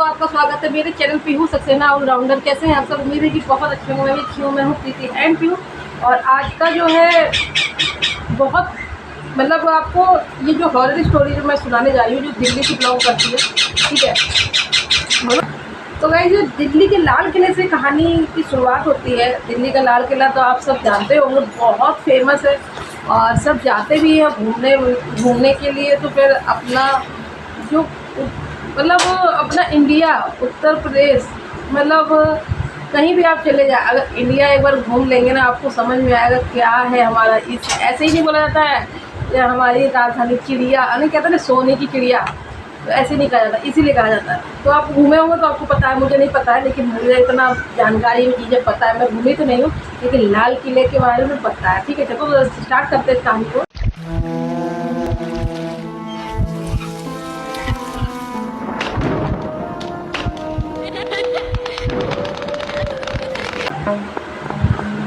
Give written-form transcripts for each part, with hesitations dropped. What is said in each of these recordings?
दोस्तों, आपका स्वागत है मेरे चैनल पीहू सक्सेना ऑलराउंडर। कैसे हैं आप सब? उम्मीद है कि बहुत अच्छे होंगे। मैं भी अच्छी हूँ। मैं हूँ प्रीति एंड पीहू। और आज का जो है बहुत मतलब आपको ये जो हॉरर स्टोरी जो मैं सुनाने जा रही हूँ, जो दिल्ली से बिलोंग करती है, ठीक है। तो गाइस, जो दिल्ली के लाल किले से कहानी की शुरुआत होती है। दिल्ली का लाल किला तो आप सब जानते होंगे, बहुत फेमस है और सब जाते भी हैं घूमने के लिए। तो फिर अपना जो मतलब अपना इंडिया, उत्तर प्रदेश, मतलब कहीं भी आप चले जाए, अगर इंडिया एक बार घूम लेंगे ना, आपको समझ में आएगा क्या है हमारा। इस ऐसे ही नहीं बोला जाता है या हमारी राजधानी चिड़िया, नहीं कहते ना सोने की चिड़िया, तो ऐसे नहीं कहा जाता, इसीलिए कहा जाता है। तो आप घूमे होंगे तो आपको पता है, मुझे नहीं पता है, लेकिन मुझे इतना जानकारी में चीज़ें पता है। मैं घूमी तो नहीं हूँ, लेकिन लाल किले के बारे में पता है। ठीक है, चलो स्टार्ट करते हैं कहानी को।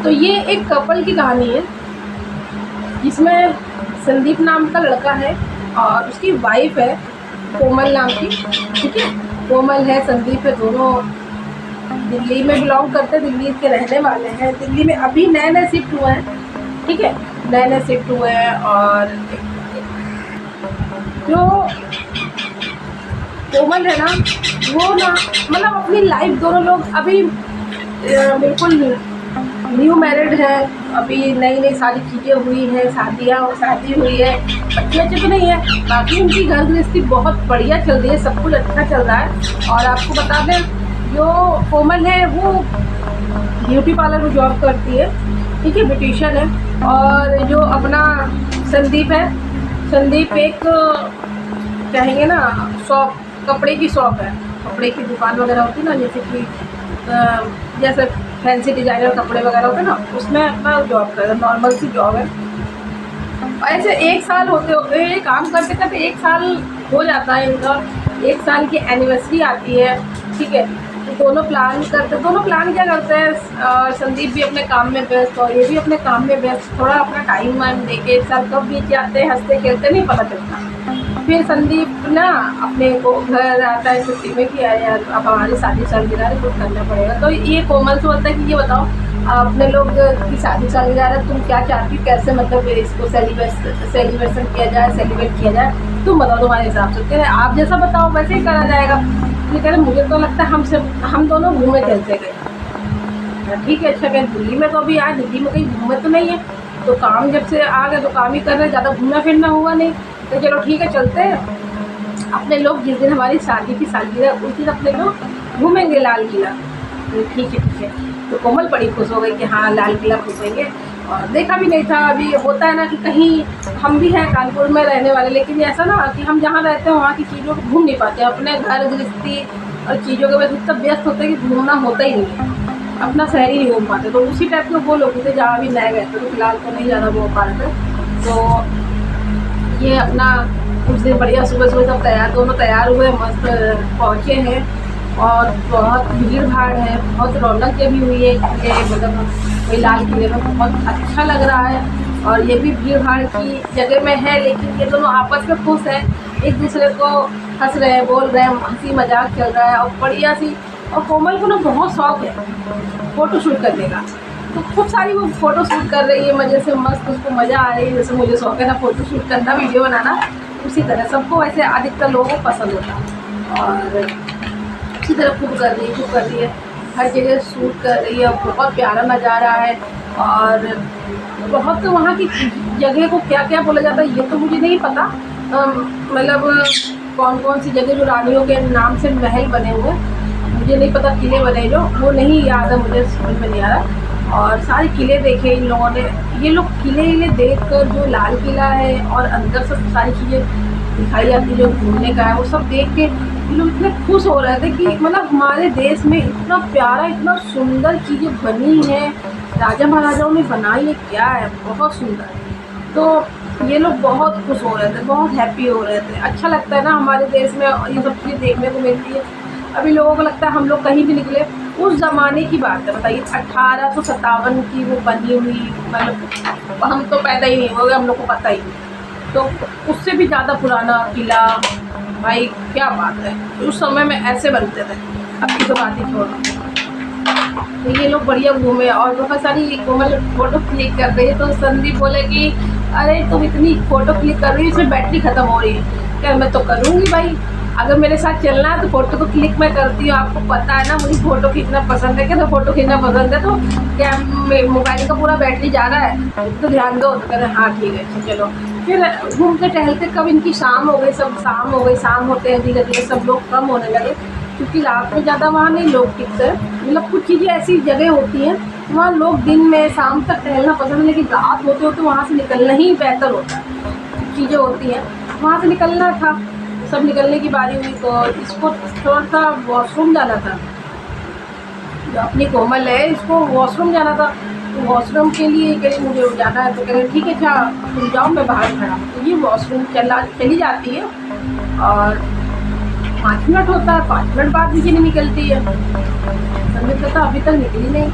तो ये एक कपल की कहानी है जिसमें संदीप नाम का लड़का है और उसकी वाइफ है कोमल नाम की। ठीक है, कोमल है, संदीप है, दोनों दिल्ली में बिलोंग करते हैं, दिल्ली के रहने वाले हैं। दिल्ली में अभी नए नए शिफ्ट हुए हैं। ठीक है, नए नए शिफ्ट हुए हैं। और जो कोमल है ना, वो ना मतलब अपनी लाइफ, दोनों लोग अभी बिल्कुल न्यू मैरिड है, अभी नई नई सारी चीज़ें हुई हैं, शादी हुई है, बच्चे तो नहीं है, बाकी उनकी घर गृहस्थी बहुत बढ़िया चल रही है, सब कुछ अच्छा चल रहा है। और आपको बता दें, जो कोमल है वो ब्यूटी पार्लर में जॉब करती है। ठीक है, ब्यूटिशियन है। और जो अपना संदीप है, संदीप एक कहेंगे ना शॉप, कपड़े की शॉप है, कपड़े की दुकान वगैरह होती है ना, जैसे कि जैसे फैंसी डिजाइनर कपड़े वगैरह होते हैं ना, उसमें अपना जॉब कर रहा है, नॉर्मल सी जॉब है। ऐसे एक साल होते ये काम करते करते एक साल हो जाता है इनका। एक साल की एनिवर्सरी आती है। ठीक है, तो दोनों प्लान क्या करते हैं, संदीप भी अपने काम में व्यस्त और ये भी अपने काम में व्यस्त, थोड़ा अपना टाइम वाइम दे के एक साल कब बीत जाते हैं हंसते खेलते नहीं पता चलता। फिर संदीप ना अपने को घर आता है छुट्टी में कि यार अब हमारी शादी सालगिरह है, कुछ करना पड़ेगा। तो ये कोमल से बोलता है कि ये बताओ, अपने लोग की शादी सालगिरह है, तुम क्या चाहती हो, कैसे मतलब इसको सेलिब्रेशन किया जाए, सेलिब्रेट किया जाए, तुम बताओ तुम्हारे हिसाब से। कह रहे आप जैसा बताओ वैसे ही करा जाएगा। ये कह रहे मुझे तो लगता है हम दोनों घूमे चलते गए। ठीक है, अच्छा कह दिल्ली में तो अभी आए, दिल्ली में कहीं घूमे तो नहीं है, तो काम जब से आ गए तो काम ही कर रहे, ज़्यादा घूमना फिरना हुआ नहीं। तो चलो ठीक है, चलते हैं अपने लोग, जिस दिन हमारी शादी की सालगिरह उस दिन अपने लोग घूमेंगे लाल किला। ठीक है। तो कोमल बड़ी खुश हो गई कि हाँ लाल किला घूमेंगे। और देखा भी नहीं था, अभी होता है ना कि कहीं हम भी हैं कानपुर में रहने वाले, लेकिन ऐसा ना कि हम जहाँ रहते हैं वहाँ की चीज़ों को घूम नहीं पाते, अपने घर गृहस्थी और चीज़ों के वजह इतना व्यस्त होते हैं कि घूमना होता ही नहीं है, अपना शहर ही नहीं घूम पाते। तो उसी टाइप के वो लोग थे जहाँ भी नए गए थे, तो फिलहाल तो नहीं ज़्यादा घूम पा रहे थे। तो ये अपना उस दिन बढ़िया सुबह सब दोनों तैयार हुए, मस्त पहुँचे हैं। और बहुत भीड़ भाड़ है, बहुत रौनक भी हुई है किले, मतलब वही लाल किले में बहुत अच्छा लग रहा है। और ये भी भीड़ भाड़ की जगह में है, लेकिन ये दोनों आपस में खुश हैं, एक दूसरे को हंस रहे हैं, बोल रहे हैं, हंसी मजाक चल रहा है और बढ़िया सी। और कोमल को ना बहुत शौक है फ़ोटो शूट करने का, तो खूब सारी वो फ़ोटो शूट कर रही है मज़े से, मस्त, उसको मज़ा आ रही है। जैसे मुझे शौक है ना फ़ोटो शूट करना, वीडियो बनाना, उसी तरह सबको वैसे अधिकतर लोगों को पसंद होता है। और उसी तरह खूब कर रही है, हर जगह शूट कर रही है, बहुत प्यारा नज़ारा है। और बहुत तो वहाँ की जगह को क्या क्या बोला जाता है ये तो मुझे नहीं पता, मतलब कौन कौन सी जगह जो रानियों के नाम से महल बने हुए मुझे नहीं पता, किले बने जो वो नहीं याद है, मुझे समझ में नहीं आ रहा। और सारे किले देखे इन लोगों ने, ये लोग किले देख कर, जो लाल किला है और अंदर सब सारी चीज़ें दिखाई जाती है जो घूमने का है, वो सब देख के ये लोग इतने खुश हो रहे थे कि मतलब हमारे देश में इतना प्यारा, इतना सुंदर चीज़ें बनी हैं, राजा महाराजाओं ने बनाई है, क्या है, बहुत सुंदर। तो ये लोग बहुत खुश हो रहे थे, बहुत हैप्पी हो रहे थे। अच्छा लगता है ना हमारे देश में ये सब चीज़ें देखने को मिलती है। अभी लोगों को लगता है हम लोग कहीं भी निकले, उस ज़माने की बात है, बताइए 1857 की वो बनी हुई, मतलब हम तो पैदा ही नहीं हुए, हम लोग को पता ही नहीं। तो उससे भी ज़्यादा पुराना किला, भाई क्या बात है, उस समय में ऐसे बनते थे। अब की तो बात ही छोड़ो। तो ये लोग बढ़िया घूमे और बहुत सारी कोमल फ़ोटो क्लिक कर रही है। तो संदीप बोले कि अरे तुम इतनी फ़ोटो क्लिक कर रही हो, इसमें बैटरी ख़त्म हो रही है। क्या मैं तो करूँगी भाई, अगर मेरे साथ चलना है तो फ़ोटो तो क्लिक मैं करती हूँ। आपको पता है ना मुझे फ़ोटो खींचना पसंद है, क्या तो फ़ोटो खींचना पसंद है। तो क्या मोबाइल का पूरा बैटरी जा रहा है तो ध्यान दो। तो कह रहे हाँ ठीक है चलो। फिर घूमते टहलते कब इनकी शाम हो गई, सब शाम हो गई। शाम होते हैं धीरे धीरे सब लोग कम होने लगे, क्योंकि रात में ज़्यादा वहाँ नहीं लोग टिकते हैं। मतलब कुछ चीज़ें ऐसी जगह होती हैं वहाँ लोग दिन में शाम तक टहलना पसंद है, लेकिन रात होते होते वहाँ से निकलना ही बेहतर होता है। चीज़ें होती हैं वहाँ से निकलना था, सब निकलने की बारी हुई। तो इसको थोड़ा सा वॉशरूम जाना था, जो अपनी कोमल है इसको वॉशरूम जाना था। तो वॉशरूम के लिए कह रही मुझे जाना है। तो कह रहे ठीक है अच्छा तुम जाओ मैं बाहर खड़ा हूँ। तो ये वॉशरूम चली जाती है और 5 मिनट होता है, 5 मिनट बाद नीचे नहीं निकलती है। संदीप कहता अभी तक निकली नहीं।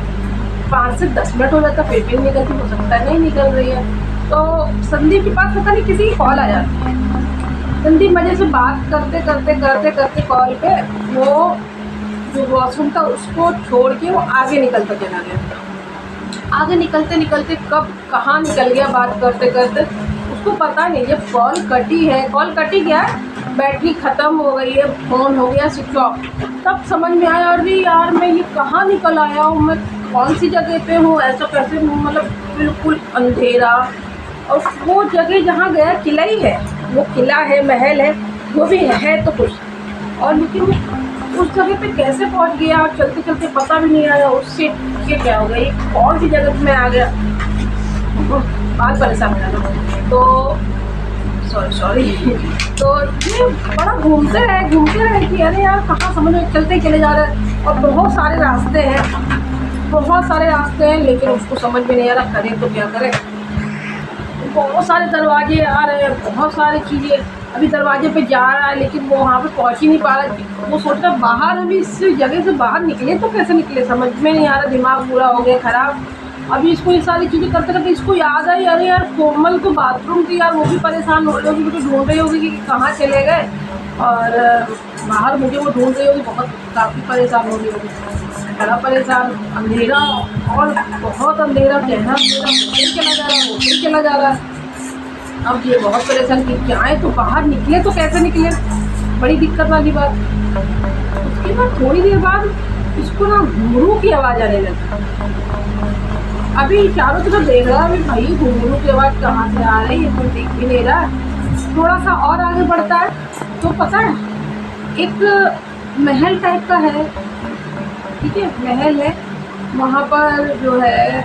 5 से 10 मिनट हो जाता फिर भी नहीं निकलती, हो सकता है नहीं निकल रही है। तो संदीप के पास पता नहीं किसी की कॉल आ जाती है। संदीप मज़े से बात करते करते करते करते कॉल पे वो जो वॉशरूम था उसको छोड़ के वो आगे निकलता चला गया। आगे निकलते निकलते कब कहाँ निकल गया बात करते करते उसको पता नहीं। जब कॉल कटी है, कॉल कटी गया, बैटरी ख़त्म हो गई है, फ़ोन हो गया स्विच ऑफ, तब समझ में आया अरे यार मैं ये कहाँ निकल आया हूँ, मैं कौन सी जगह पे हूँ, ऐसा कैसे। मतलब बिल्कुल अंधेरा, और वो जगह जहाँ गया किला ही है, वो किला है महल है वो भी है तो कुछ, और लेकिन उस जगह पे कैसे पहुँच गया और चलते चलते पता भी नहीं आया उससे ये क्या हो गया, ये कौन सी जगह में आ गया। बहुत परेशान हो जाना। तो सॉरी तो ये बड़ा घूमते रहे कि अरे यार कहाँ समझ में, चलते ही चले जा रहे हैं और बहुत सारे रास्ते हैं लेकिन उसको समझ में नहीं आ रहा करें तो क्या करें। बहुत सारे दरवाजे आ रहे हैं, बहुत सारी चीज़ें, अभी दरवाजे पे जा रहा है लेकिन वो वहाँ पे पहुँच ही नहीं पा रहा। वो सोच रहा बाहर अभी इस जगह से बाहर निकले तो कैसे निकले, समझ में नहीं आ रहा, दिमाग पूरा हो गया ख़राब। अभी इसको ये सारी चीज़ें करते करते इसको याद आई अरे यार कोमल तो बाथरूम थी यार, वो भी परेशान हो रही होगी, मुझे ढूंढ रही होगी कि कहाँ चले गए, और बाहर मुझे वो ढूंढ रही होगी, बहुत काफ़ी परेशान हो रही होगी, बड़ा परेशान। अंधेरा और बहुत अंधेरा, गहरा अंधेरा, होते ही चला जा रहा है। अब ये बहुत परेशान कि जाए तो बाहर निकले तो कैसे निकले, बड़ी दिक्कत वाली बात। उसके बाद थोड़ी देर बाद इसको ना घुंघरू की आवाज़ आने लगी। अभी चारों तरफ देख रहा है, अभी भाई घुंघरू की आवाज़ कहाँ से आ रही है, कोई देख भी नहीं रहा। थोड़ा सा और आगे बढ़ता है तो पता है एक महल टाइप का है, ठीक है महल है, वहाँ पर जो है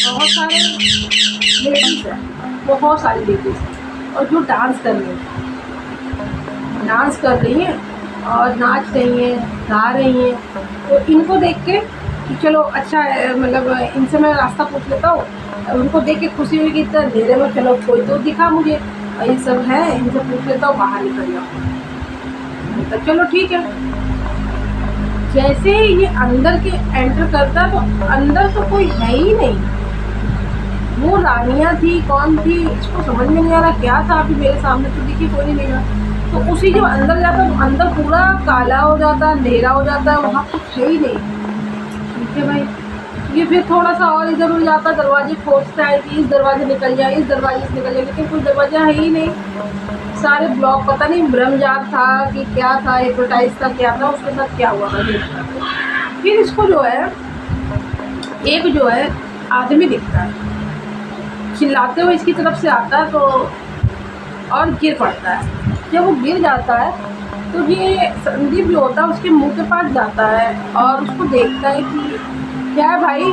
बहुत सारे लेडीज़ हैं, बहुत सारी लेडीज़ हैं और जो डांस कर रही हैं और नाच रही हैं, गा रही हैं। तो इनको देख के कि चलो अच्छा है, मतलब इनसे मैं रास्ता पूछ लेता हूँ, उनको देख के खुशी हुई कि इतना अंधेरे में चलो कोई तो दिखा मुझे, ये सब है इनसे पूछ लेता हूँ, बाहर निकल जाओ। तो चलो ठीक है। जैसे ही ये अंदर के एंटर करता तो अंदर तो कोई है ही नहीं, वो रानियाँ थी कौन थी इसको समझ में नहीं आ रहा, क्या था अभी मेरे सामने तो दिखी कोई नहीं मिला। तो उसी जब अंदर जाता तो अंदर पूरा काला हो जाता, अंधेरा हो जाता, वहाँ कुछ है ही नहीं। ठीक है भाई, ये फिर थोड़ा सा और इधर उधर जाता, दरवाजे खोजता है कि इस दरवाजे निकल जाए, इस दरवाजे से निकल जाए, लेकिन कोई दरवाजा है ही नहीं, सारे ब्लॉक, पता नहीं ब्रह्मजाल था कि क्या था, एडवर्टाइज था क्या था, उसके साथ क्या हुआ था। फिर इसको जो है एक जो है आदमी दिखता है, चिल्लाते हुए इसकी तरफ से आता है तो और गिर पड़ता है। जब वो गिर जाता है तो ये संदीप जो होता है उसके मुंह के पास जाता है और उसको देखता है कि क्या है भाई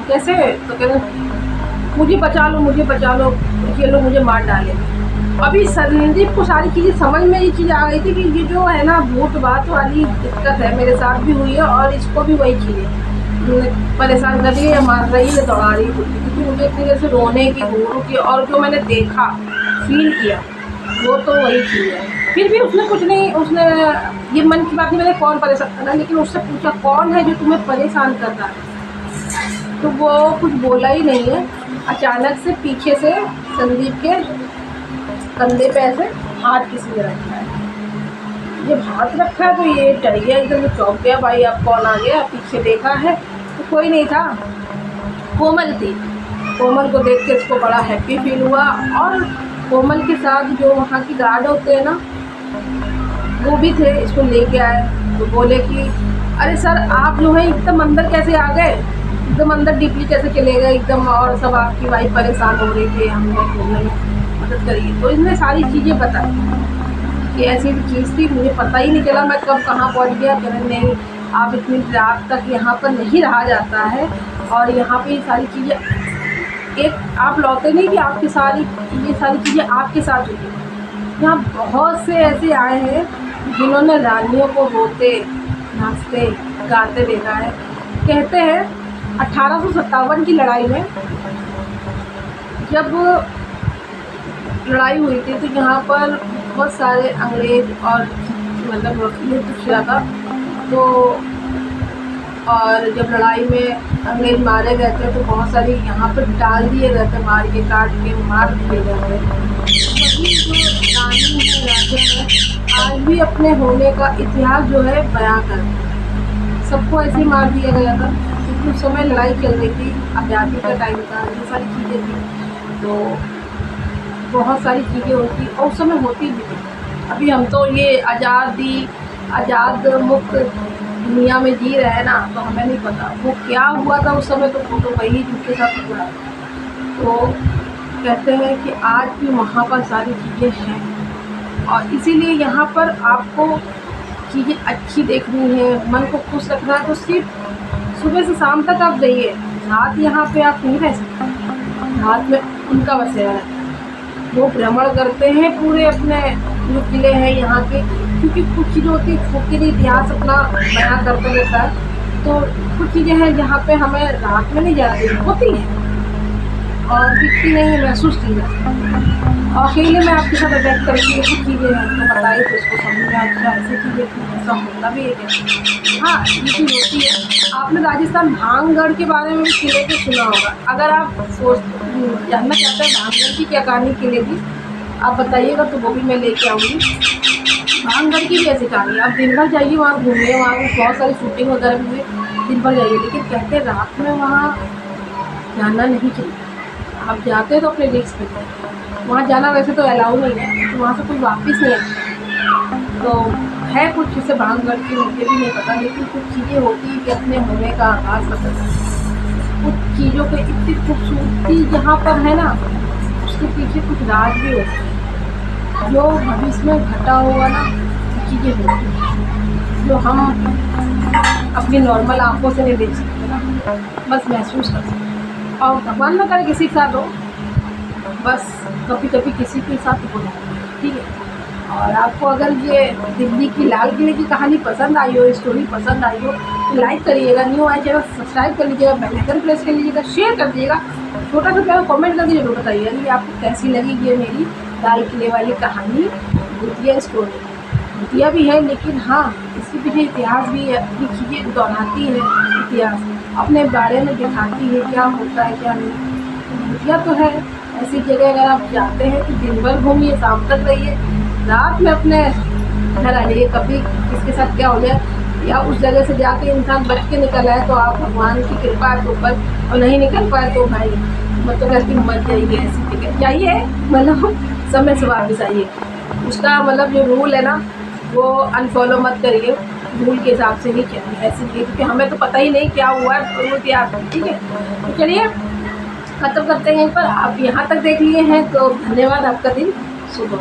कैसे। तो कहते मुझे बचा लो, ये लोग मुझे मार डाले। अभी संदीप को सारी चीज़ें समझ में ये चीज़ आ गई थी कि ये जो है ना भूत बात वाली दिक्कत है, मेरे साथ भी हुई है और इसको भी वही चीज़ें परेशान कर रही है, मार रही है, दौड़ा रही है, क्योंकि मुझे इतनी देर से रोने की, घूरों की, और जो मैंने देखा फील किया वो तो वही चीज़ है। फिर भी उसने कुछ नहीं, उसने ये मन की बात नहीं, मैंने कौन परेशान कर रहा, लेकिन उससे पूछा कौन है जो तुम्हें परेशान कर रहा है, तो वो कुछ बोला ही नहीं है। अचानक से पीछे से संदीप के कंधे पे ऐसे हाथ किसी ने रखा है। जब हाथ रखा है तो ये डर गया, एकदम चौंक गया, भाई अब कौन आ गया। पीछे देखा है तो कोई नहीं था, कोमल थी। कोमल को देख के इसको बड़ा हैप्पी फील हुआ, और कोमल के साथ जो वहाँ की गार्ड होते हैं ना, वो भी थे। इसको लेके आए तो बोले कि अरे सर आप जो है एकदम अंदर कैसे आ गए, एकदम अंदर डीपली कैसे चले गए एकदम, और सब आपकी वाइफ परेशान हो रही थी, हमने घूमने में मदद करिए। तो इसने सारी चीज़ें बताई कि ऐसी भी चीज़ थी, मुझे पता ही नहीं चला मैं कब कहाँ पहुँच गया। कह रहे नहीं, आप इतनी रात तक यहाँ पर नहीं रहा जाता है, और यहाँ पे ये सारी चीज़ें एक आप लौटे नहीं कि आपकी सारी चीज़ें आपके साथ हुई हैं। यहाँ बहुत से ऐसे आए हैं जिन्होंने रानियों को रोते नाचते गाते देखा है। कहते हैं 1857 की लड़ाई में जब लड़ाई हुई थी तो यहाँ पर बहुत सारे अंग्रेज़ और मतलब युद्ध किया था। तो और जब लड़ाई में अंग्रेज़ मारे गए थे तो बहुत सारी यहाँ पर डाल दिए गए थे, मार के काट के मार दिए गए थे। वही जो रानी है, राजा है, आज भी अपने होने का इतिहास जो है बयां कर, सबको ऐसे ही मार दिया गया था क्योंकि उस समय लड़ाई चल रही थी, आज़ादी का टाइम था, ये सारी चीज़ें थी। तो बहुत सारी चीज़ें होती और उस समय होती भी थी। अभी हम तो ये आज़ाद मुक्त दुनिया में जी रहे हैं ना, तो हमें नहीं पता वो क्या हुआ था उस समय। तो वो तो वही जिनके साथ हुआ। तो कहते हैं कि आज भी वहाँ पर सारी चीज़ें हैं, और इसीलिए यहाँ पर आपको चीज़ें अच्छी देखनी है, मन को खुश रखना है तो सिर्फ सुबह से शाम तक आप जाइए। रात यहाँ पे आप नहीं रह सकते, रात में उनका बसेरा है। वो भ्रमण करते हैं पूरे अपने जो किले हैं यहाँ के, क्योंकि कुछ चीज़ें होती है छोटे इतिहास अपना बयां करते रहता है। तो कुछ चीज़ें हैं जहाँ पे हमें रात में नहीं जाती, होती हैं और दिखती नहीं है, महसूस की जाती। और अकेले में आपके साथ अटैक करती है कुछ चीज़ें हैं तो बताइए, तो उसको समझ में अच्छा ऐसी चीज़ें थी, ऐसा होता भी है। हाँ ये चीज़ होती है। आपने राजस्थान भांगगढ़ के बारे में भी किले के सुना होगा। अगर आप जानना चाहते हैं भांगगढ़ की क्या कहानी किले की, आप बताइएगा तो वो भी मैं लेके आऊँगी। भांगगढ़ की भी ऐसी कहानी, आप दिन भर जाइए वहाँ घूमिए, वहाँ पर बहुत सारी शूटिंग वगैरह भी हुई, दिन भर जाइए। लेकिन कहते हैं रात में वहाँ जाना नहीं चाहिए। आप जाते हैं तो अपने रिस्क पे जाए, वहाँ जाना वैसे तो अलाउ नहीं है, तो वहाँ से कोई वापस नहीं आता। तो है कुछ जैसे भांगगढ़ की मुझे भी नहीं पता, लेकिन कुछ चीज़ें होती हैं कि अपने होने का आगाज़ पता है। कुछ चीज़ों की इतनी खूबसूरती जहाँ पर है ना, उसके पीछे कुछ राज भी होता है जो भविष्य में घटा हुआ ना, चीज़ें होती हैं जो हम अपनी नॉर्मल आँखों से नहीं देख सकते ना, बस महसूस कर सकते। और भगवान ना करे किसी के साथ हो, बस कभी कभी किसी के साथ हो जाए, ठीक है। और आपको अगर ये दिल्ली की लाल किले की कहानी पसंद आई हो, स्टोरी पसंद आई हो, तो लाइक करिएगा, न्यू आए चैनल सब्सक्राइब कर लीजिएगा, बेल आइकन प्रेस कर लीजिएगा, शेयर कर दीजिएगा, छोटा सा प्यार कमेंट करके जरूर बताइएगा कि आपको कैसी लगी ये मेरी लाल किले वाली कहानी। भूतिया स्टोरी भूतिया भी है, लेकिन हाँ इसके पीछे इतिहास भी है, अपनी चीज़ें दोहराती है, इतिहास अपने बारे में दिखाती है क्या होता है क्या नहीं। भूतिया तो है। ऐसी जगह अगर आप जाते हैं तो दिन भर घूमिए, शाम तक रहिए, रात में अपने घर आ जाइए। कभी किसके साथ क्या हो जाए, या उस जगह से जाके इंसान बच के निकल आए तो आप भगवान की कृपा है तो ऊपर, और नहीं निकल पाए तो भाई मतलब ऐसी मत जाइए, ऐसी जगह जाइए, मतलब समय से वापस आइए। उसका मतलब जो रूल है ना वो अनफॉलो मत करिए, रूल के हिसाब से ही चलिए ऐसे ही, क्योंकि हमें तो पता ही नहीं क्या हुआ है, रूल क्या है, ठीक है। तो चलिए ख़त्म करते हैं यहीं पर। आप यहाँ तक देख लिए हैं तो धन्यवाद, आपका दिन शुभ हो।